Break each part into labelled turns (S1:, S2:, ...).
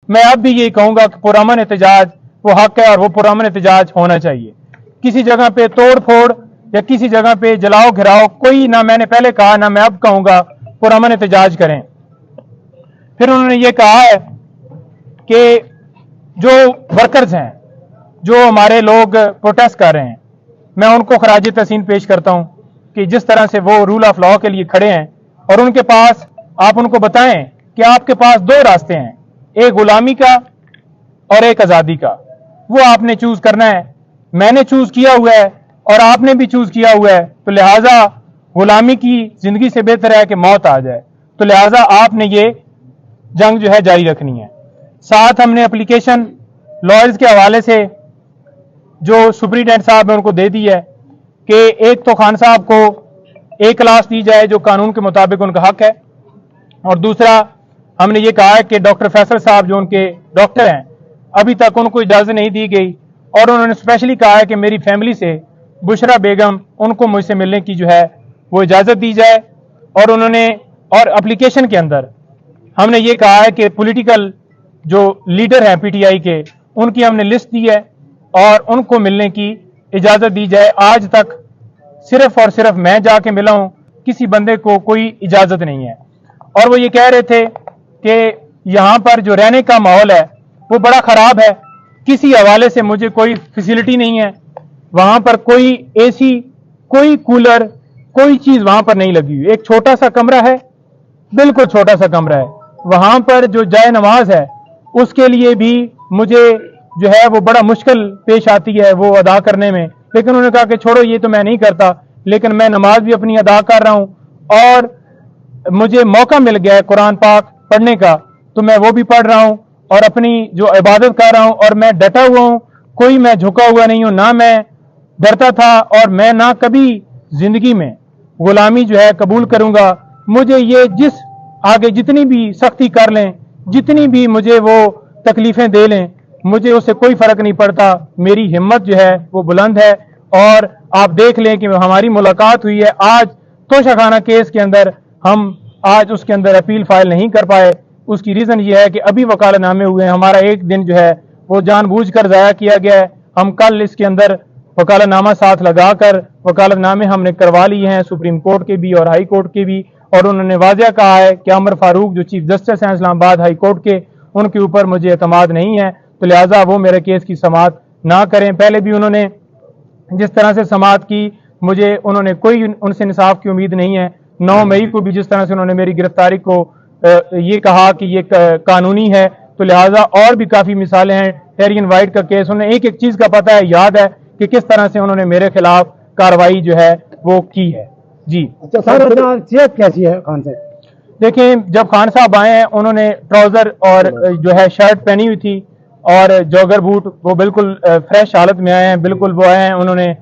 S1: میں اب بھی یہی کہوں گا کہ پرامن احتجاج وہ حق ہے اور وہ پرامن احتجاج ہونا چاہیے. کسی جگہ پہ توڑ پھوڑ یا کسی جگہ پہ جلاؤ گھراؤ کوئی نہ میں نے پہلے کہا نہ میں اب کہوں گا. پرامن احتجاج کریں. پھر انہوں نے یہ کہا ہے کہ جو ورکرز ہیں جو ہمارے لوگ پروٹیسٹ کر رہے ہیں میں ان کو خراج تحسین پیش کرتا ہوں کہ جس طرح سے وہ رول آف لا کے لیے کھڑے ہیں اور ان کے پاس آپ ان کو بتائیں کہ آپ کے پاس دو راستے ہیں, ایک غلامی کا اور ایک آزادی کا. وہ آپ نے چوز کرنا ہے. میں نے چوز کیا ہوا ہے اور آپ نے بھی چوز کیا ہوا ہے, تو لہٰذا غلامی کی زندگی سے بہتر ہے کہ موت آ جائے. تو لہٰذا آپ نے یہ جنگ جو ہے جاری رکھنی ہے. ساتھ ہم نے اپلیکیشن لائرز کے حوالے سے جو سپرنٹینڈنٹ صاحب نے ان کو دے دی ہے کہ ایک تو خان صاحب کو ایک کلاس دی جائے جو قانون کے مطابق ان کا حق ہے, اور دوسرا ہم نے یہ کہا ہے کہ ڈاکٹر فیصل صاحب جو ان کے ڈاکٹر ہیں ابھی تک ان کو اجازت نہیں دی گئی, اور انہوں نے اسپیشلی کہا ہے کہ میری فیملی سے بشرا بیگم ان کو مجھ سے ملنے کی جو ہے وہ اجازت دی جائے. اور انہوں نے اور اپلیکیشن کے اندر ہم نے یہ کہا ہے کہ پولیٹیکل جو لیڈر ہیں پی ٹی آئی کے ان کی ہم نے لسٹ دی ہے اور ان کو ملنے کی اجازت دی جائے. آج تک صرف اور صرف میں جا کے ملا ہوں, کسی بندے کو کوئی اجازت نہیں ہے. اور وہ یہ کہہ رہے تھے کہ یہاں پر جو رہنے کا ماحول ہے وہ بڑا خراب ہے, کسی حوالے سے مجھے کوئی فیسلٹی نہیں ہے. وہاں پر کوئی اے سی کوئی کولر کوئی چیز وہاں پر نہیں لگی ہوئی. ایک چھوٹا سا کمرہ ہے, بالکل چھوٹا سا کمرہ ہے. وہاں پر جو جائے نماز ہے اس کے لیے بھی مجھے جو ہے وہ بڑا مشکل پیش آتی ہے وہ ادا کرنے میں. لیکن انہوں نے کہا کہ چھوڑو یہ تو میں نہیں کرتا, لیکن میں نماز بھی اپنی ادا کر رہا ہوں اور مجھے موقع مل گیا ہے قرآن پاک پڑھنے کا تو میں وہ بھی پڑھ رہا ہوں اور اپنی جو عبادت کر رہا ہوں, اور میں ڈٹا ہوا ہوں, کوئی میں جھکا ہوا نہیں ہوں. نہ میں ڈرتا تھا اور میں نہ کبھی زندگی میں غلامی جو ہے قبول کروں گا. مجھے یہ جس آگے جتنی بھی سختی کر لیں, جتنی بھی مجھے وہ تکلیفیں دے لیں, مجھے اس سے کوئی فرق نہیں پڑتا. میری ہمت جو ہے وہ بلند ہے. اور آپ دیکھ لیں کہ ہماری ملاقات ہوئی ہے آج توشہ خانہ کیس کے اندر, ہم آج اس کے اندر اپیل فائل نہیں کر پائے. اس کی ریزن یہ ہے کہ ابھی وکالت نامے ہوئے ہیں, ہمارا ایک دن جو ہے وہ جان بوجھ کر ضائع کیا گیا ہے. ہم کل اس کے اندر وکالت نامہ ساتھ لگا کر وکالت نامے ہم نے کروا لیے ہیں سپریم کورٹ کے بھی اور ہائی کورٹ کے بھی, اور انہوں نے واضح کہا ہے کہ عمر فاروق جو چیف جسٹس ہیں اسلام آباد ہائی کورٹ کے, ان کے اوپر مجھے اعتماد نہیں ہے, تو لہٰذا وہ میرے کیس کی سماعت نہ کریں. پہلے بھی انہوں نے جس طرح سے سماعت کی مجھے انہوں نے کوئی ان سے انصاف کی امید نہیں ہے. 9 مئی کو بھی جس طرح سے انہوں نے میری گرفتاری کو یہ کہا کہ یہ قانونی ہے, تو لہٰذا اور بھی کافی مثالیں ہیں. ٹیرین وائٹ کا کیس انہیں ایک ایک چیز کا پتہ ہے, یاد ہے کہ کس طرح سے انہوں نے میرے خلاف کارروائی جو ہے وہ کی ہے. جی
S2: صحت کیسی ہے خان صاحب؟
S1: دیکھیں جب خان صاحب آئے ہیں انہوں نے ٹراؤزر اور جو ہے شرٹ پہنی ہوئی تھی اور جوگر بوٹ, وہ بالکل فریش حالت میں آئے ہیں. بالکل وہ آئے ہیں, انہوں نے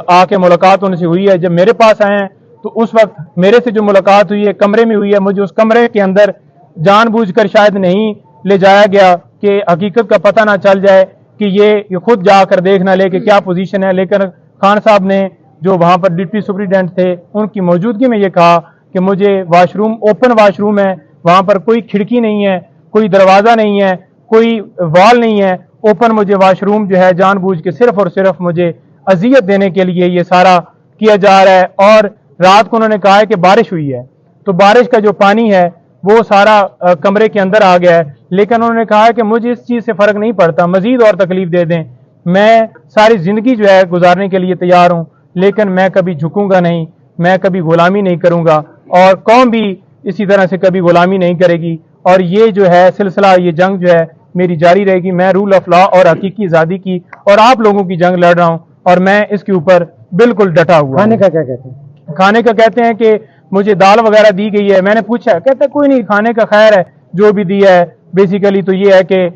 S1: آ کے ملاقات ان سے ہوئی ہے. جب میرے پاس آئے ہیں تو اس وقت میرے سے جو ملاقات ہوئی ہے کمرے میں ہوئی ہے. مجھے اس کمرے کے اندر جان بوجھ کر شاید نہیں لے جایا گیا کہ حقیقت کا پتہ نہ چل جائے کہ یہ خود جا کر دیکھ نہ لے کہ کیا پوزیشن ہے. لیکن خان صاحب نے جو وہاں پر ڈپٹی سپرنٹینڈنٹ تھے ان کی موجودگی میں یہ کہا کہ مجھے wash room open wash room ہے, وہاں پر کوئی کھڑکی نہیں ہے, کوئی دروازہ نہیں ہے, کوئی وال نہیں ہے, اوپن مجھے واش روم جو ہے جان بوجھ کے صرف اور صرف مجھے اذیت دینے کے لیے یہ سارا کیا جا رہا ہے. اور رات کو انہوں نے کہا ہے کہ بارش ہوئی ہے تو بارش کا جو پانی ہے وہ سارا کمرے کے اندر آ گیا ہے. لیکن انہوں نے کہا ہے کہ مجھے اس چیز سے فرق نہیں پڑتا, مزید اور تکلیف دے دیں, میں ساری زندگی جو ہے گزارنے کے لیے تیار ہوں, لیکن میں کبھی جھکوں گا نہیں, میں کبھی غلامی نہیں کروں گا, اور قوم بھی اسی طرح سے کبھی غلامی نہیں کرے گی. اور یہ جو ہے سلسلہ, یہ جنگ جو ہے میری جاری رہے گی. میں رول آف لا اور حقیقی آزادی کی اور آپ لوگوں کی جنگ لڑ رہا ہوں, اور میں اس کے اوپر بالکل ڈٹا ہوا.
S2: کھانے کا کیا کہتے ہیں؟
S1: کھانے کا کہتے ہیں کہ مجھے دال وغیرہ دی گئی ہے. میں نے پوچھا, کہتے ہیں کوئی نہیں, کھانے کا خیر ہے جو بھی دیا ہے. بیسیکلی تو یہ ہے کہ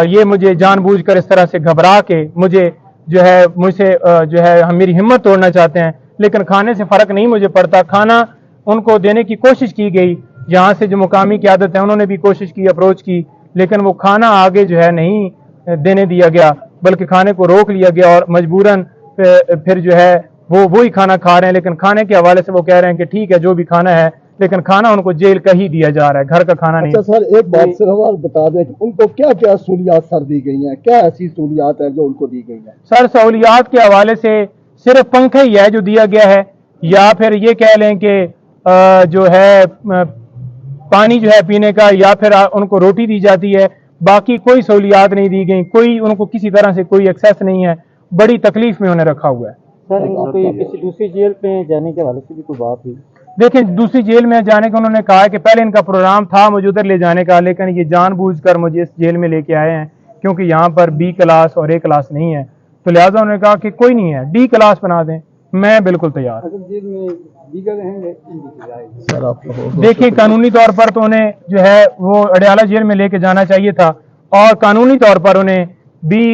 S1: یہ مجھے جان بوجھ کر اس طرح سے گھبرا کے مجھے جو ہے مجھ سے جو ہے میری ہمت توڑنا چاہتے ہیں. لیکن کھانے سے فرق نہیں مجھے پڑتا. کھانا ان کو دینے کی کوشش کی گئی, یہاں سے جو مقامی قیادت ہے انہوں نے بھی کوشش کی, اپروچ کی, لیکن وہ کھانا آگے جو ہے نہیں دینے دیا گیا, بلکہ کھانے کو روک لیا گیا. اور مجبوراً پھر جو ہے وہ وہی کھانا کھا رہے ہیں. لیکن کھانے کے حوالے سے وہ کہہ رہے ہیں کہ ٹھیک ہے جو بھی کھانا ہے, لیکن کھانا ان کو جیل کا ہی دیا جا رہا ہے, گھر کا کھانا نہیں.
S3: اچھا سر ایک بات صرف اور بتا دیں کہ ان کو کیا کیا سہولیات سر دی گئی ہیں, کیا ایسی سہولیات ہیں جو ان کو دی گئی ہیں؟
S1: سر سہولیات کے حوالے سے صرف پنکھا ہی ہے جو دیا گیا ہے, یا پھر یہ کہہ لیں کہ جو ہے پانی جو ہے پینے کا, یا پھر ان کو روٹی دی جاتی ہے. باقی کوئی سہولیات نہیں دی گئی, کوئی ان کو کسی طرح سے کوئی ایکسیس نہیں ہے. بڑی تکلیف میں انہیں رکھا ہوا ہے.
S2: سر ان کو کسی دوسری جیل پہ جانے کے حوالے سے بھی کوئی بات ہوئی؟
S1: دیکھیں دوسری جیل میں جانے کا انہوں نے کہا ہے کہ پہلے ان کا پروگرام تھا مجھے ادھر لے جانے کا, لیکن یہ جان بوجھ کر مجھے اس جیل میں لے کے آئے ہیں کیونکہ یہاں پر بی کلاس اور اے کلاس نہیں ہے, تو لہٰذا انہوں نے کہا کہ کوئی نہیں ہے ڈی کلاس بنا دیں. میں بالکل تیار. دیکھیں قانونی طور پر تو انہیں جو ہے وہ اڈیالہ جیل میں لے کے جانا چاہیے تھا, اور قانونی طور پر انہیں بی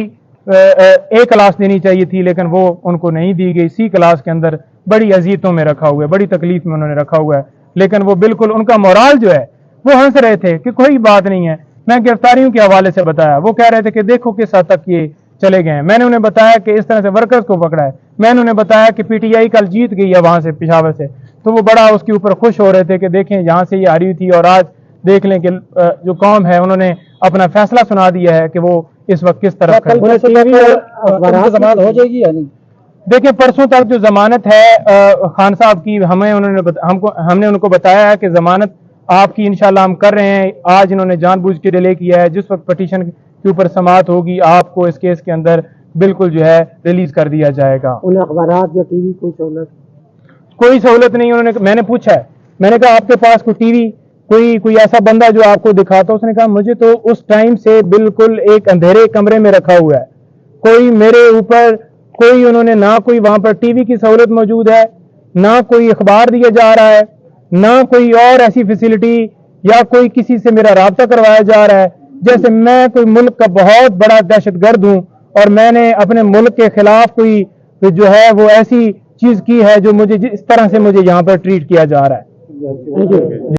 S1: اے کلاس دینی چاہیے تھی, لیکن وہ ان کو نہیں دی گئی. سی کلاس کے اندر بڑی اذیتوں میں رکھا ہوا ہے, بڑی تکلیف میں انہوں نے رکھا ہوا ہے. لیکن وہ بالکل ان کا مورال جو ہے وہ ہنس رہے تھے کہ کوئی بات نہیں ہے. میں گرفتاریوں کے حوالے سے بتایا, وہ کہہ رہے تھے کہ دیکھو کس حد تک یہ چلے گئے ہیں. میں نے انہیں بتایا کہ اس طرح سے ورکرز کو پکڑا ہے. میں نے انہیں بتایا کہ پی ٹی آئی کل جیت گئی ہے وہاں سے پشاور سے, تو وہ بڑا اس کے اوپر خوش ہو رہے تھے کہ دیکھیں یہاں سے یہ ہاری ہوئی تھی, اور آج دیکھ لیں کہ جو قوم ہے انہوں نے اپنا فیصلہ سنا دیا ہے کہ وہ اس وقت کس طرف
S2: ضمانت ہو جائے گی یا نہیں؟
S1: دیکھیں پرسوں تک جو ضمانت ہے خان صاحب کی, ہم نے ان کو بتایا ہے کہ ضمانت آپ کی انشاءاللہ ہم کر رہے ہیں. آج انہوں نے جان بوجھ کے ڈیلے کیا ہے. جس وقت پٹیشن کے اوپر سماعت ہوگی آپ کو اس کیس کے اندر بالکل جو ہے ریلیز کر دیا جائے گا.
S2: انہیں اخبارات یا ٹی وی
S1: کوئی سہولت نہیں. انہوں نے میں نے پوچھا ہے, میں نے کہا آپ کے پاس کوئی ٹی وی کوئی ایسا بندہ جو آپ کو دکھاتا؟ اس نے کہا مجھے تو اس ٹائم سے بالکل ایک اندھیرے کمرے میں رکھا ہوا ہے, کوئی میرے اوپر کوئی انہوں نے نہ کوئی وہاں پر ٹی وی کی سہولت موجود ہے, نہ کوئی اخبار دیا جا رہا ہے, نہ کوئی اور ایسی فیسلٹی, یا کوئی کسی سے میرا رابطہ کروایا جا رہا ہے جیسے میں کوئی ملک کا بہت بڑا دہشت گرد ہوں اور میں نے اپنے ملک کے خلاف کوئی جو ہے وہ ایسی چیز کی ہے جو مجھے اس طرح سے مجھے یہاں پر ٹریٹ کیا جا رہا ہے.